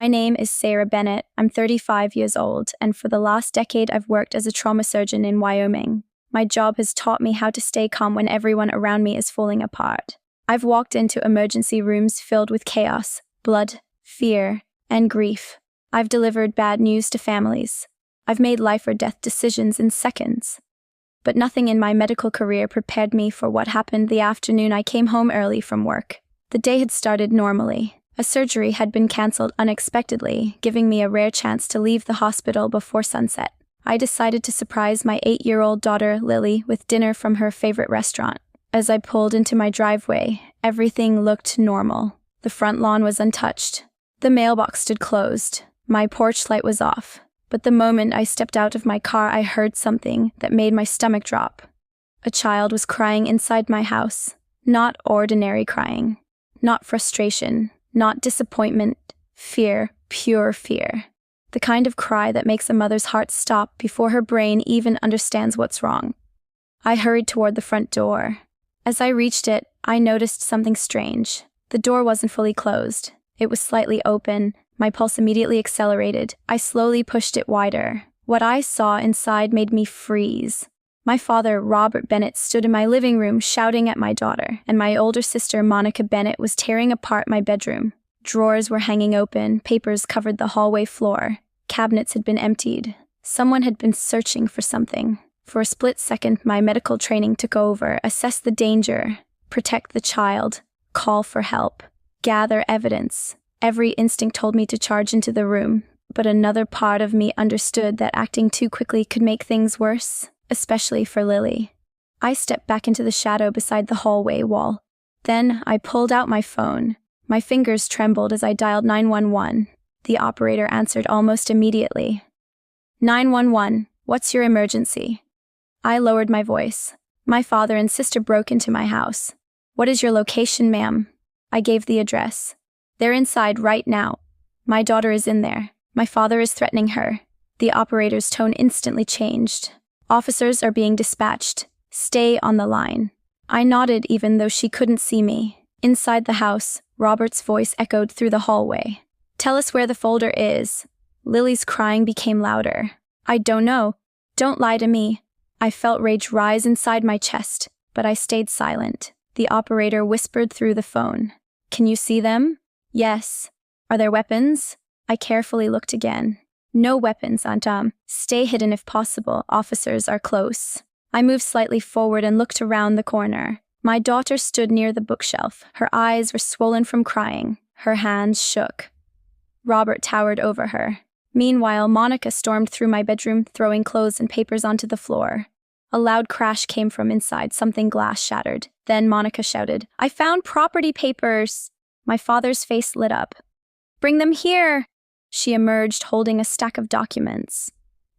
My name is Sarah Bennett. I'm 35 years old, and for the last decade, I've worked as a trauma surgeon in Wyoming. My job has taught me how to stay calm when everyone around me is falling apart. I've walked into emergency rooms filled with chaos, blood, fear, and grief. I've delivered bad news to families. I've made life or death decisions in seconds. But nothing in my medical career prepared me for what happened the afternoon I came home early from work. The day had started normally. A surgery had been cancelled unexpectedly, giving me a rare chance to leave the hospital before sunset. I decided to surprise my 8-year-old daughter, Lily, with dinner from her favorite restaurant. As I pulled into my driveway, everything looked normal. The front lawn was untouched. The mailbox stood closed. My porch light was off. But the moment I stepped out of my car, I heard something that made my stomach drop. A child was crying inside my house. Not ordinary crying. Not frustration. Not disappointment. Fear. Pure fear. The kind of cry that makes a mother's heart stop before her brain even understands what's wrong. I hurried toward the front door. As I reached it, I noticed something strange. The door wasn't fully closed. It was slightly open. My pulse immediately accelerated. I slowly pushed it wider. What I saw inside made me freeze. My father, Robert Bennett, stood in my living room shouting at my daughter, and my older sister, Monica Bennett, was tearing apart my bedroom. Drawers were hanging open, papers covered the hallway floor. Cabinets had been emptied. Someone had been searching for something. For a split second, my medical training took over, assess the danger, protect the child, call for help, gather evidence. Every instinct told me to charge into the room, but another part of me understood that acting too quickly could make things worse, especially for Lily. I stepped back into the shadow beside the hallway wall. Then I pulled out my phone. My fingers trembled as I dialed 911. The operator answered almost immediately. 911, what's your emergency? I lowered my voice. My father and sister broke into my house. What is your location, ma'am? I gave the address. They're inside right now. My daughter is in there. My father is threatening her. The operator's tone instantly changed. Officers are being dispatched. Stay on the line. I nodded even though she couldn't see me. Inside the house, Robert's voice echoed through the hallway. Tell us where the folder is. Lily's crying became louder. I don't know. Don't lie to me. I felt rage rise inside my chest, but I stayed silent. The operator whispered through the phone. Can you see them? Yes. Are there weapons? I carefully looked again. No weapons, Aunt. Stay hidden if possible. Officers are close. I moved slightly forward and looked around the corner. My daughter stood near the bookshelf. Her eyes were swollen from crying. Her hands shook. Robert towered over her. Meanwhile, Monica stormed through my bedroom, throwing clothes and papers onto the floor. A loud crash came from inside. Something glass shattered. Then Monica shouted, I found property papers! My father's face lit up. Bring them here! She emerged holding a stack of documents.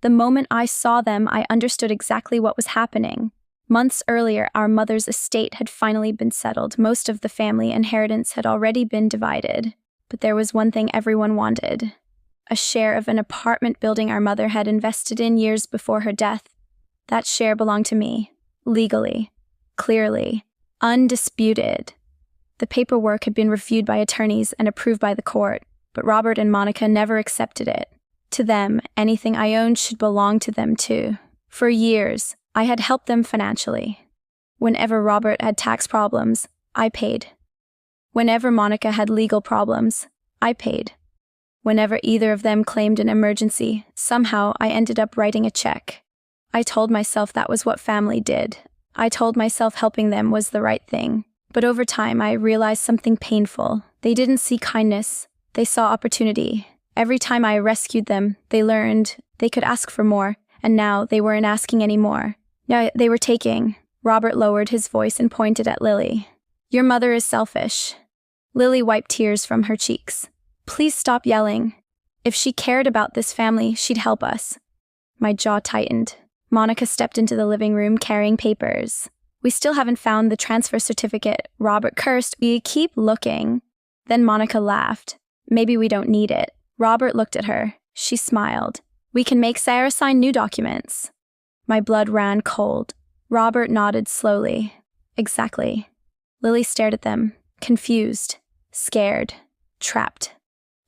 The moment I saw them, I understood exactly what was happening. Months earlier, our mother's estate had finally been settled. Most of the family inheritance had already been divided. But there was one thing everyone wanted. A share of an apartment building our mother had invested in years before her death. That share belonged to me. Legally. Clearly. Undisputed. The paperwork had been reviewed by attorneys and approved by the court, but Robert and Monica never accepted it. To them, anything I owned should belong to them too. For years, I had helped them financially. Whenever Robert had tax problems, I paid. Whenever Monica had legal problems, I paid. Whenever either of them claimed an emergency, somehow I ended up writing a check. I told myself that was what family did. I told myself helping them was the right thing. But over time, I realized something painful. They didn't see kindness. They saw opportunity. Every time I rescued them, they learned they could ask for more, and now they weren't asking any more. Now they were taking. Robert lowered his voice and pointed at Lily. Your mother is selfish. Lily wiped tears from her cheeks. Please stop yelling. If she cared about this family, she'd help us. My jaw tightened. Monica stepped into the living room carrying papers. We still haven't found the transfer certificate. Robert cursed. We keep looking. Then Monica laughed. Maybe we don't need it. Robert looked at her. She smiled. We can make Sarah sign new documents. My blood ran cold. Robert nodded slowly. Exactly. Lily stared at them, confused, scared, trapped.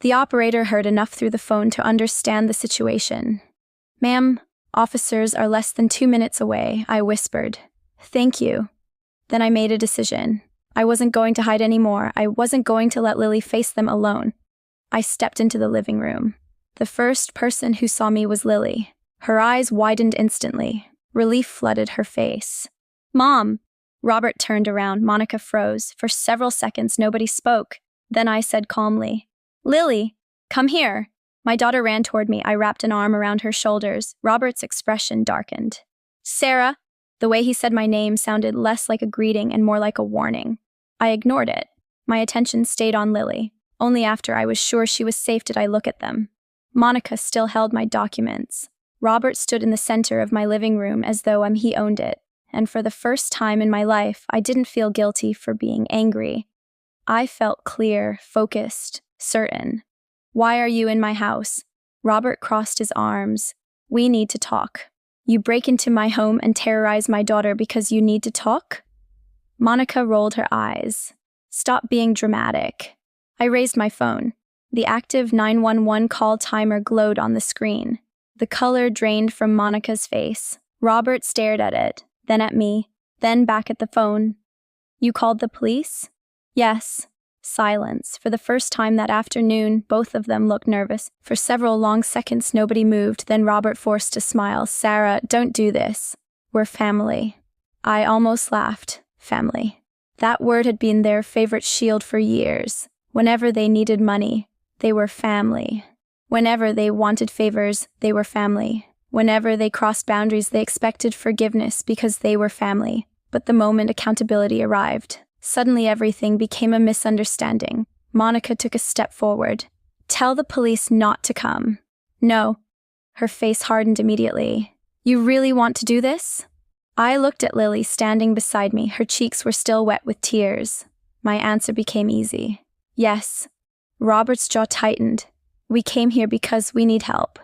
The operator heard enough through the phone to understand the situation. "Ma'am, officers are less than 2 minutes away," I whispered. "Thank you." Then I made a decision. I wasn't going to hide anymore. I wasn't going to let Lily face them alone. I stepped into the living room. The first person who saw me was Lily. Her eyes widened instantly. Relief flooded her face. "Mom!" Robert turned around. Monica froze. For several seconds, nobody spoke. Then I said calmly, "Lily, come here." My daughter ran toward me. I wrapped an arm around her shoulders. Robert's expression darkened. "Sarah." The way he said my name sounded less like a greeting and more like a warning. I ignored it. My attention stayed on Lily. Only after I was sure she was safe did I look at them. Monica still held my documents. Robert stood in the center of my living room as though he owned it. And for the first time in my life, I didn't feel guilty for being angry. I felt clear, focused, certain. "Why are you in my house?" Robert crossed his arms. "We need to talk." "You break into my home and terrorize my daughter because you need to talk?" Monica rolled her eyes. "Stop being dramatic." I raised my phone. The active 911 call timer glowed on the screen. The color drained from Monica's face. Robert stared at it, then at me, then back at the phone. "You called the police?" "Yes." Silence. For the first time that afternoon, both of them looked nervous. For several long seconds, nobody moved. Then Robert forced a smile. "Sarah, don't do this. We're family." I almost laughed. Family. That word had been their favorite shield for years. Whenever they needed money, they were family. Whenever they wanted favors, they were family. Whenever they crossed boundaries, they expected forgiveness because they were family. But the moment accountability arrived, suddenly everything became a misunderstanding. Monica took a step forward. "Tell the police not to come." "No." Her face hardened immediately. "You really want to do this?" I looked at Lily standing beside me. Her cheeks were still wet with tears. My answer became easy. "Yes." Robert's jaw tightened. "We came here because we need help."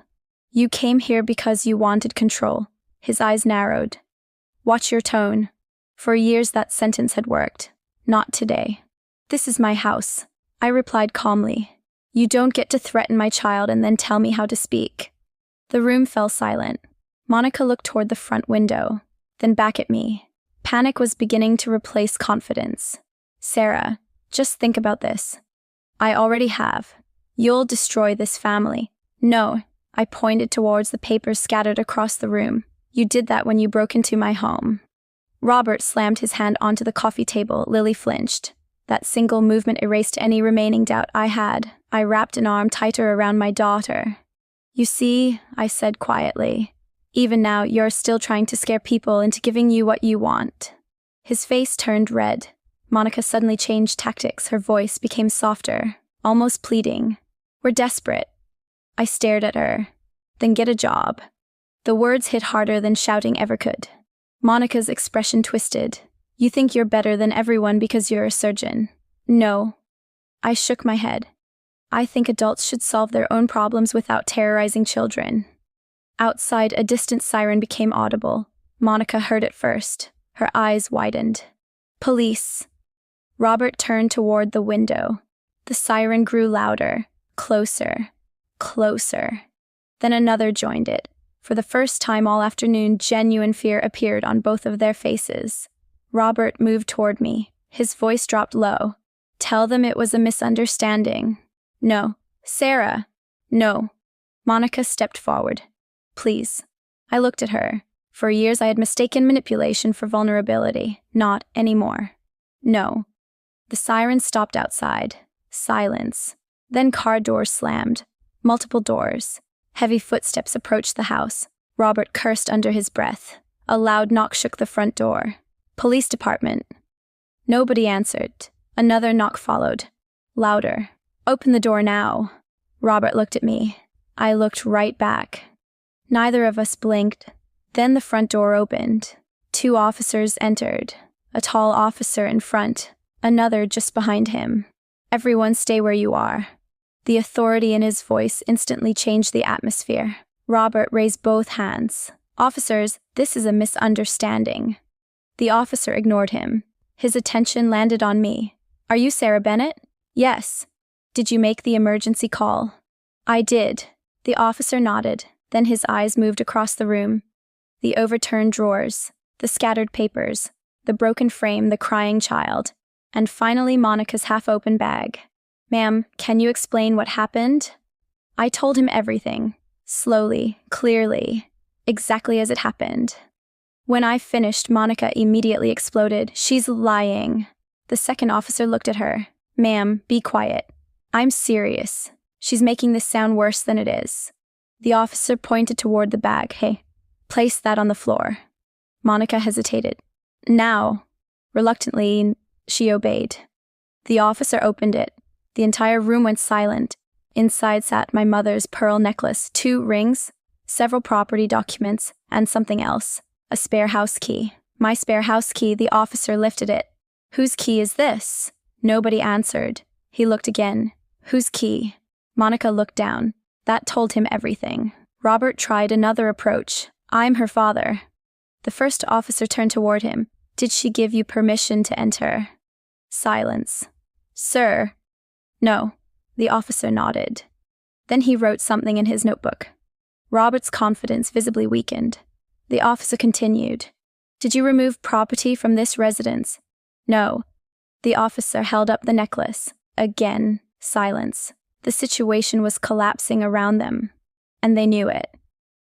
"You came here because you wanted control." His eyes narrowed. "Watch your tone." For years that sentence had worked. Not today. "This is my house," I replied calmly. "You don't get to threaten my child and then tell me how to speak." The room fell silent. Monica looked toward the front window, then back at me. Panic was beginning to replace confidence. "Sarah, just think about this." "I already have. You'll destroy this family." "No." I pointed towards the papers scattered across the room. "You did that when you broke into my home." Robert slammed his hand onto the coffee table. Lily flinched. That single movement erased any remaining doubt I had. I wrapped an arm tighter around my daughter. "You see," I said quietly, "even now you're still trying to scare people into giving you what you want." His face turned red. Monica suddenly changed tactics. Her voice became softer, almost pleading. "We're desperate." I stared at her. "Then get a job." The words hit harder than shouting ever could. Monica's expression twisted. "You think you're better than everyone because you're a surgeon." "No." I shook my head. "I think adults should solve their own problems without terrorizing children." Outside, a distant siren became audible. Monica heard it first. Her eyes widened. "Police." Robert turned toward the window. The siren grew louder, closer, closer. Then another joined it. For the first time all afternoon, genuine fear appeared on both of their faces. Robert moved toward me. His voice dropped low. "Tell them it was a misunderstanding." "No." "Sarah." "No." Monica stepped forward. "Please." I looked at her. For years I had mistaken manipulation for vulnerability. Not anymore. "No." The siren stopped outside. Silence. Then car doors slammed. Multiple doors. Heavy footsteps approached the house. Robert cursed under his breath. A loud knock shook the front door. "Police department." Nobody answered. Another knock followed. Louder. "Open the door now." Robert looked at me. I looked right back. Neither of us blinked. Then the front door opened. 2 officers entered. A tall officer in front, another just behind him. "Everyone stay where you are." The authority in his voice instantly changed the atmosphere. Robert raised both hands. "Officers, this is a misunderstanding." The officer ignored him. His attention landed on me. "Are you Sarah Bennett?" "Yes." Did you make the emergency call? I did. The officer nodded. Then his eyes moved across the room. The overturned drawers, the scattered papers, the broken frame, the crying child, and finally Monica's half-open bag. Ma'am, can you explain what happened? I told him everything, slowly, clearly, exactly as it happened. When I finished, Monica immediately exploded. She's lying. The second officer looked at her. Ma'am, be quiet. I'm serious. She's making this sound worse than it is. The officer pointed toward the bag. Hey, place that on the floor. Monica hesitated. Now. Reluctantly, she obeyed. The officer opened it. The entire room went silent. Inside sat my mother's pearl necklace, 2 rings, several property documents, and something else. A spare house key. My spare house key. The officer lifted it. Whose key is this? Nobody answered. He looked again. Whose key? Monica looked down. That told him everything. Robert tried another approach. I'm her father. The first officer turned toward him. Did she give you permission to enter? Silence. Sir. No. The officer nodded. Then he wrote something in his notebook. Robert's confidence visibly weakened. The officer continued. Did you remove property from this residence? No. The officer held up the necklace. Again, silence. The situation was collapsing around them, and they knew it.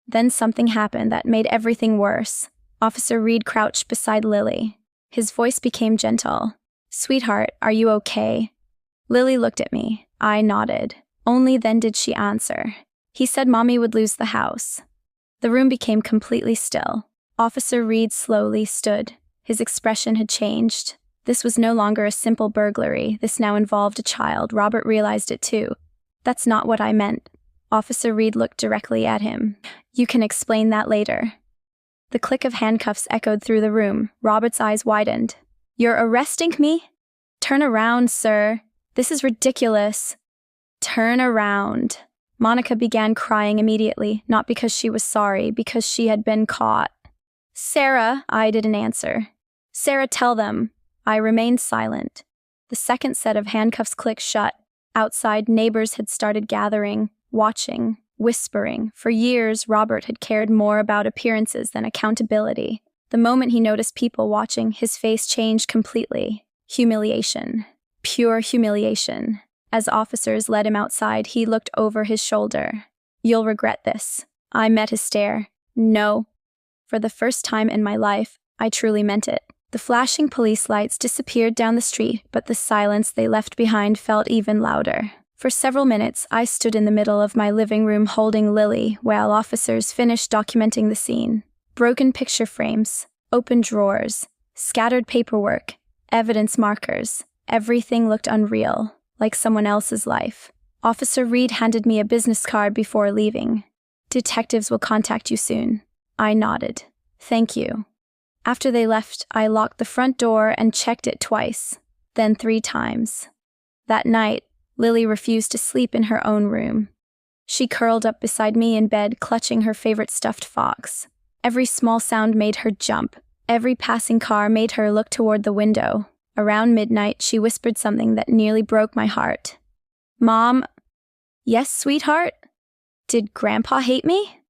Then something happened that made everything worse. Officer Reed crouched beside Lily. His voice became gentle. Sweetheart, are you okay? Lily looked at me. I nodded. Only then did she answer. He said Mommy would lose the house. The room became completely still. Officer Reed slowly stood. His expression had changed. This was no longer a simple burglary. This now involved a child. Robert realized it too. That's not what I meant. Officer Reed looked directly at him. You can explain that later. The click of handcuffs echoed through the room. Robert's eyes widened. You're arresting me? Turn around, sir. This is ridiculous. Turn around. Monica began crying immediately, not because she was sorry, because she had been caught. Sarah, I didn't answer. Sarah, tell them. I remained silent. The second set of handcuffs clicked shut. Outside, neighbors had started gathering, watching, whispering. For years, Robert had cared more about appearances than accountability. The moment he noticed people watching, his face changed completely. Humiliation. Pure humiliation. As officers led him outside, he looked over his shoulder. You'll regret this. I met his stare. No. For the first time in my life, I truly meant it. The flashing police lights disappeared down the street, but the silence they left behind felt even louder. For several minutes, I stood in the middle of my living room holding Lily while officers finished documenting the scene. Broken picture frames, open drawers, scattered paperwork, evidence markers. Everything looked unreal, like someone else's life. Officer Reed handed me a business card before leaving. Detectives will contact you soon. I nodded. Thank you. After they left, I locked the front door and checked it twice, then 3 times. That night, Lily refused to sleep in her own room. She curled up beside me in bed, clutching her favorite stuffed fox. Every small sound made her jump. Every passing car made her look toward the window. Around midnight, she whispered something that nearly broke my heart. Mom? Yes, sweetheart? Did Grandpa hate me?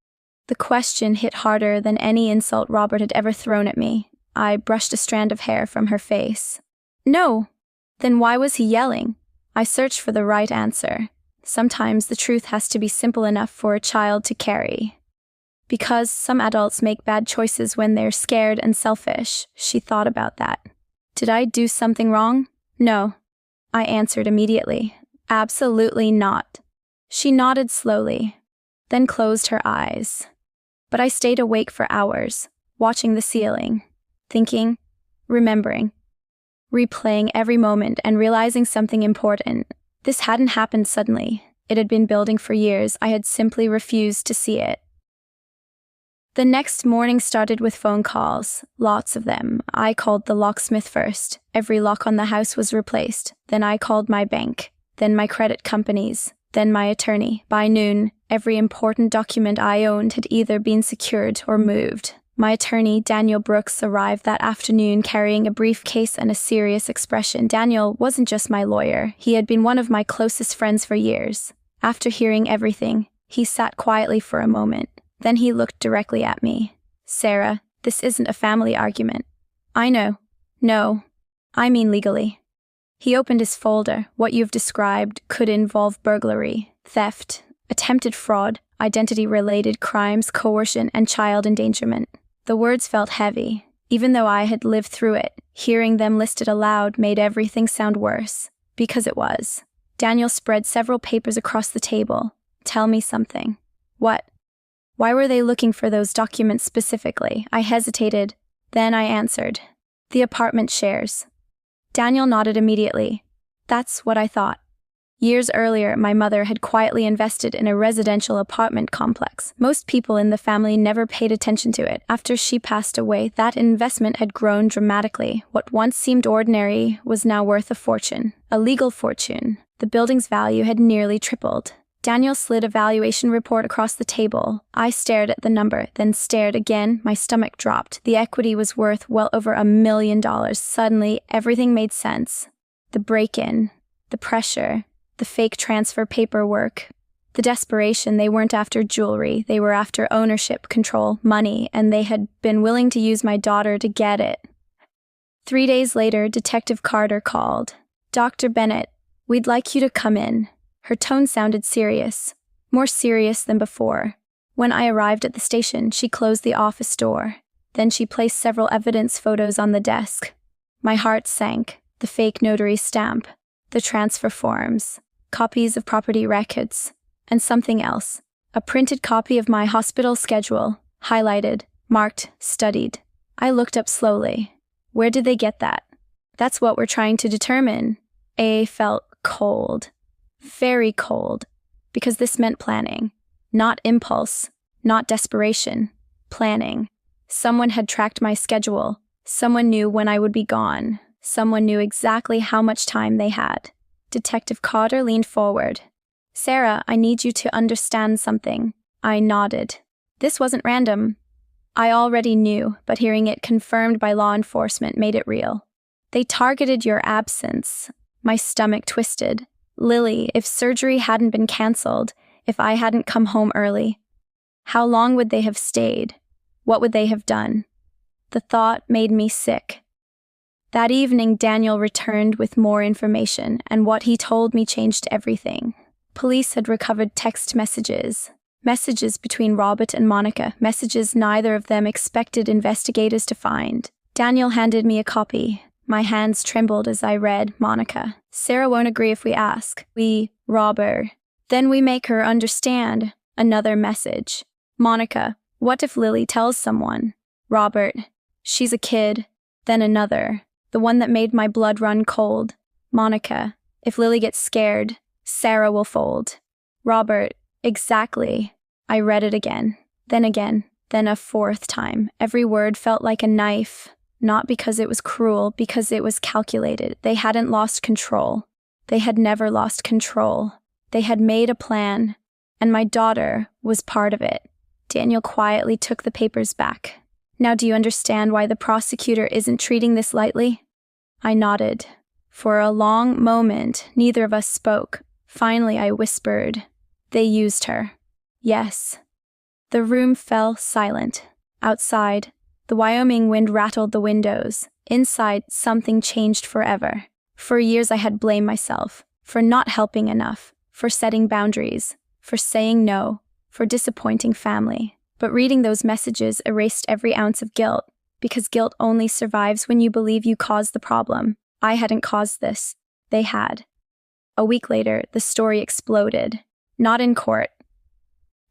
The question hit harder than any insult Robert had ever thrown at me. I brushed a strand of hair from her face. No. Then why was he yelling? I searched for the right answer. Sometimes the truth has to be simple enough for a child to carry. Because some adults make bad choices when they're scared and selfish. She thought about that. Did I do something wrong? No. I answered immediately. Absolutely not. She nodded slowly, then closed her eyes. But I stayed awake for hours, watching the ceiling, thinking, remembering, replaying every moment and realizing something important. This hadn't happened suddenly. It had been building for years. I had simply refused to see it. The next morning started with phone calls, lots of them. I called the locksmith first. Every lock on the house was replaced. Then I called my bank, then my credit companies, then my attorney. By noon, every important document I owned had either been secured or moved. My attorney, Daniel Brooks, arrived that afternoon carrying a briefcase and a serious expression. Daniel wasn't just my lawyer, he had been one of my closest friends for years. After hearing everything, he sat quietly for a moment. Then he looked directly at me. Sarah, this isn't a family argument. I know. No, I mean legally. He opened his folder. What you've described could involve burglary, theft, attempted fraud, identity-related crimes, coercion, and child endangerment. The words felt heavy. Even though I had lived through it, hearing them listed aloud made everything sound worse. Because it was. Daniel spread several papers across the table. Tell me something. What? Why were they looking for those documents specifically? I hesitated. Then I answered. The apartment shares. Daniel nodded immediately. That's what I thought. Years earlier, my mother had quietly invested in a residential apartment complex. Most people in the family never paid attention to it. After she passed away, that investment had grown dramatically. What once seemed ordinary was now worth a fortune. A legal fortune. The building's value had nearly tripled. Daniel slid a valuation report across the table. I stared at the number, then stared again. My stomach dropped. The equity was worth well over $1 million. Suddenly, everything made sense. The break-in, the pressure, the fake transfer paperwork, the desperation. They weren't after jewelry. They were after ownership, control, money, and they had been willing to use my daughter to get it. 3 days later, Detective Carter called. Dr. Bennett, we'd like you to come in. Her tone sounded serious, more serious than before. When I arrived at the station, she closed the office door. Then she placed several evidence photos on the desk. My heart sank. The fake notary stamp, the transfer forms, copies of property records, and something else. A printed copy of my hospital schedule, highlighted, marked, studied. I looked up slowly. Where did they get that? That's what we're trying to determine. A felt cold. Very cold. Because this meant planning. Not impulse. Not desperation. Planning. Someone had tracked my schedule. Someone knew when I would be gone. Someone knew exactly how much time they had. Detective Carter leaned forward. Sarah, I need you to understand something. I nodded. This wasn't random. I already knew, but hearing it confirmed by law enforcement made it real. They targeted your absence. My stomach twisted. Lily, if surgery hadn't been cancelled, if I hadn't come home early, how long would they have stayed? What would they have done? The thought made me sick. That evening, Daniel returned with more information, and what he told me changed everything. Police had recovered text messages between Robert and Monica, messages neither of them expected investigators to find. Daniel handed me a copy. My hands trembled as I read. Monica. Sarah won't agree if we ask. We rob her. Then we make her understand. Another message. Monica. What if Lily tells someone? Robert. She's a kid. Then another. The one that made my blood run cold. Monica. If Lily gets scared, Sarah will fold. Robert. Exactly. I read it again. Then a fourth time. Every word felt like a knife. Not because it was cruel, because it was calculated. They hadn't lost control. They had never lost control. They had made a plan, and my daughter was part of it. Daniel quietly took the papers back. Now do you understand why the prosecutor isn't treating this lightly? I nodded. For a long moment, neither of us spoke. Finally, I whispered, they used her. Yes. The room fell silent. Outside, the Wyoming wind rattled the windows. Inside, something changed forever. For years I had blamed myself, for not helping enough, for setting boundaries, for saying no, for disappointing family. But reading those messages erased every ounce of guilt, because guilt only survives when you believe you caused the problem. I hadn't caused this. They had. A week later, the story exploded. Not in court.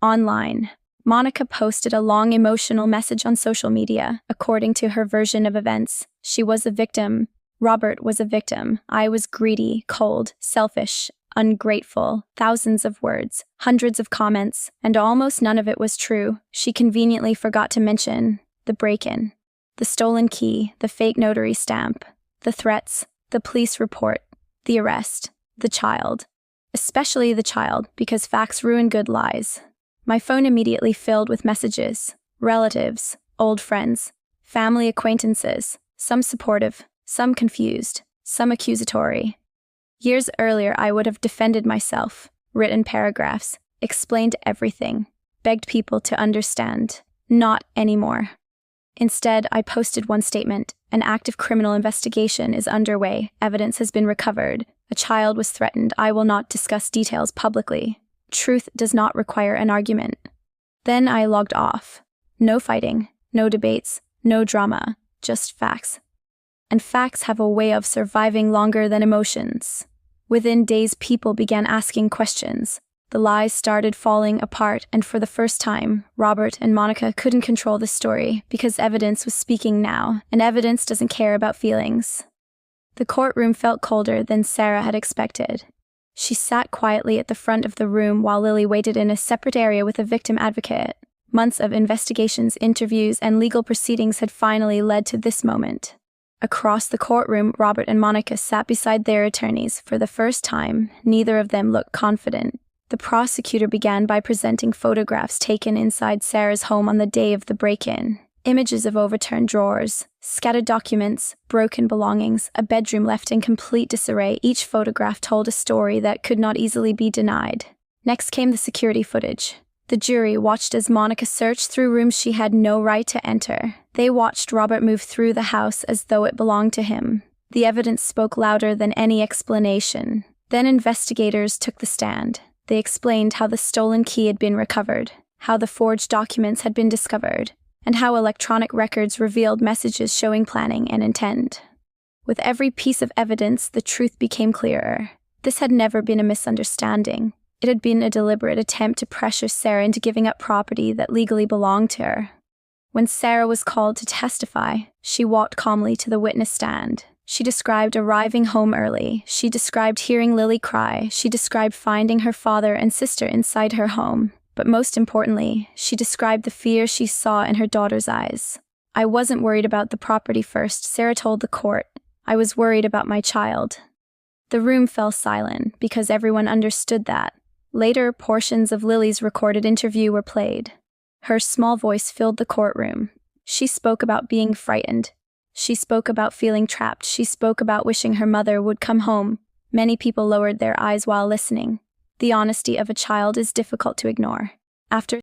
Online. Monica posted a long emotional message on social media. According to her version of events, she was a victim. Robert was a victim. I was greedy, cold, selfish, ungrateful. Thousands of words, hundreds of comments, and almost none of it was true. She conveniently forgot to mention the break-in, the stolen key, the fake notary stamp, the threats, the police report, the arrest, the child. Especially the child, because facts ruin good lies. My phone immediately filled with messages. Relatives, old friends, family acquaintances, some supportive, some confused, some accusatory. Years earlier, I would have defended myself, written paragraphs, explained everything, begged people to understand. Not anymore. Instead, I posted one statement: an active criminal investigation is underway, evidence has been recovered, a child was threatened, I will not discuss details publicly. Truth does not require an argument. Then I logged off. No fighting, no debates, no drama, just facts. And facts have a way of surviving longer than emotions. Within days, people began asking questions. The lies started falling apart, and for the first time, Robert and Monica couldn't control the story because evidence was speaking now, and evidence doesn't care about feelings. The courtroom felt colder than Sarah had expected. She sat quietly at the front of the room while Lily waited in a separate area with a victim advocate. Months of investigations, interviews, and legal proceedings had finally led to this moment. Across the courtroom, Robert and Monica sat beside their attorneys. For the first time, neither of them looked confident. The prosecutor began by presenting photographs taken inside Sarah's home on the day of the break-in. Images of overturned drawers, scattered documents, broken belongings, a bedroom left in complete disarray. Each photograph told a story that could not easily be denied. Next came the security footage. The jury watched as Monica searched through rooms she had no right to enter. They watched Robert move through the house as though it belonged to him. The evidence spoke louder than any explanation. Then investigators took the stand. They explained how the stolen key had been recovered, how the forged documents had been discovered, and how electronic records revealed messages showing planning and intent. With every piece of evidence, the truth became clearer. This had never been a misunderstanding. It had been a deliberate attempt to pressure Sarah into giving up property that legally belonged to her. When Sarah was called to testify, she walked calmly to the witness stand. She described arriving home early. She described hearing Lily cry. She described finding her father and sister inside her home. But most importantly, she described the fear she saw in her daughter's eyes. I wasn't worried about the property first, Sarah told the court. I was worried about my child. The room fell silent because everyone understood that. Later, portions of Lily's recorded interview were played. Her small voice filled the courtroom. She spoke about being frightened. She spoke about feeling trapped. She spoke about wishing her mother would come home. Many people lowered their eyes while listening. The honesty of a child is difficult to ignore. After